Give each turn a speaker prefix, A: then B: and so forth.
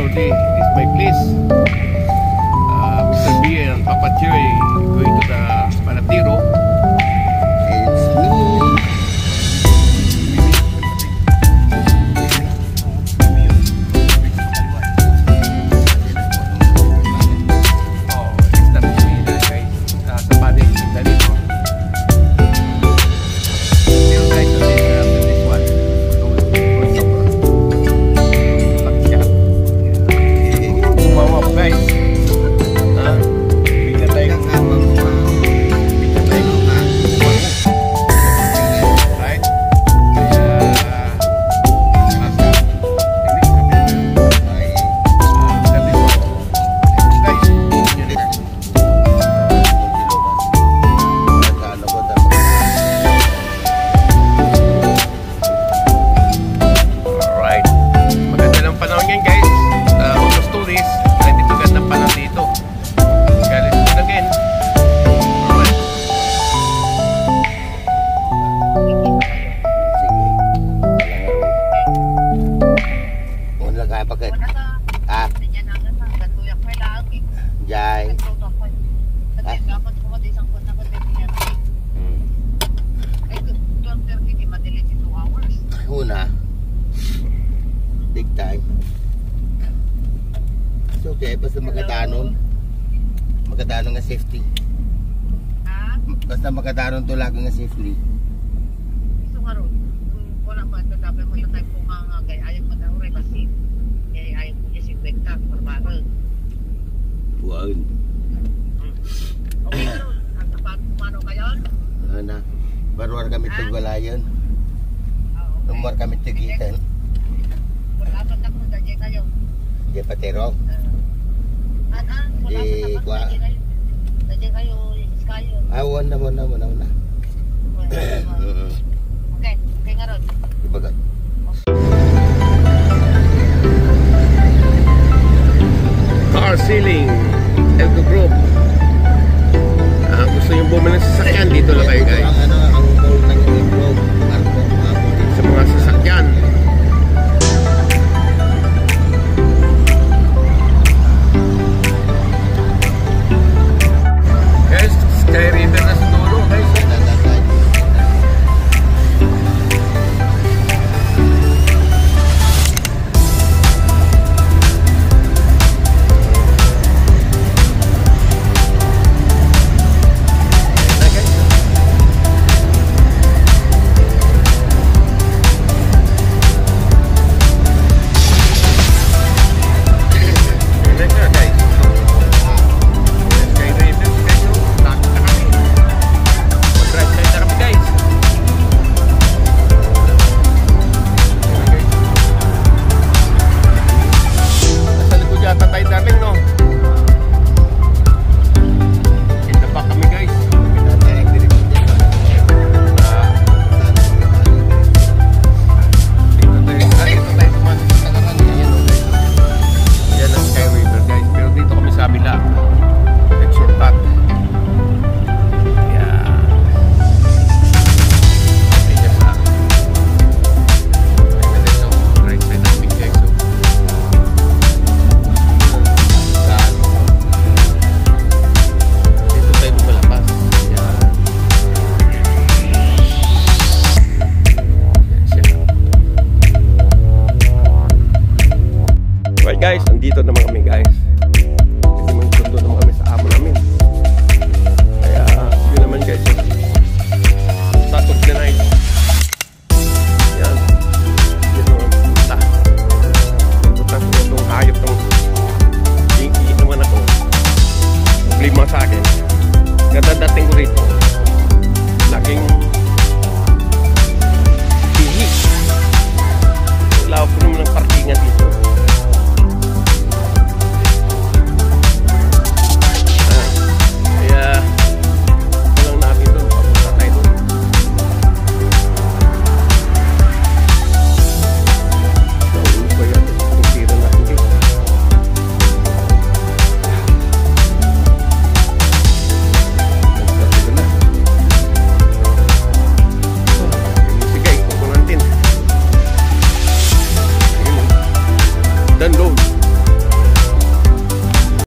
A: Lordy, this is my place. Mr. B and Papa Joy going to the Panatiro.
B: It's me. Big time. It's okay, basta magkadanon nga safety. Basta magkadanon to lagi nga safely.
C: Gusto nga ron, wala pa tatabi mo yung type po mga gaya ayaw mo na uray kasi ayaw mo niya si Vecta parbarang.
B: Wow.
C: Okay ron, ang tapat kumano kayo?
B: Ano, barwar kami tugwalayon. Lumar kami tugitan.
C: Dapat na kung dajay kayo.
B: Di patero.
C: Di kwa. Dajay kayo, iskayo.
B: Awan na.
C: Okay, okay nga ron.
B: Ibagat.
A: Car Sealing Elco Group. Gusto nyo bumili ng sasakyan, dito lang kayo guys.
B: Ang mall ng Elco Marco.
A: Sa mga sasakyan. Guys, Sky River na sa dulo guys. Guys, andito naman kami guys. Kasi magsundo naman kami sa amo namin. Kaya yun naman guys, Saturday night. Yan. Dito naman punta. Punta ko itong hayop ng kinky naman ako. Problema sa akin. Ganda dating ko rito. Laging hihi. Wala ko naman ng parkingan dito. Download.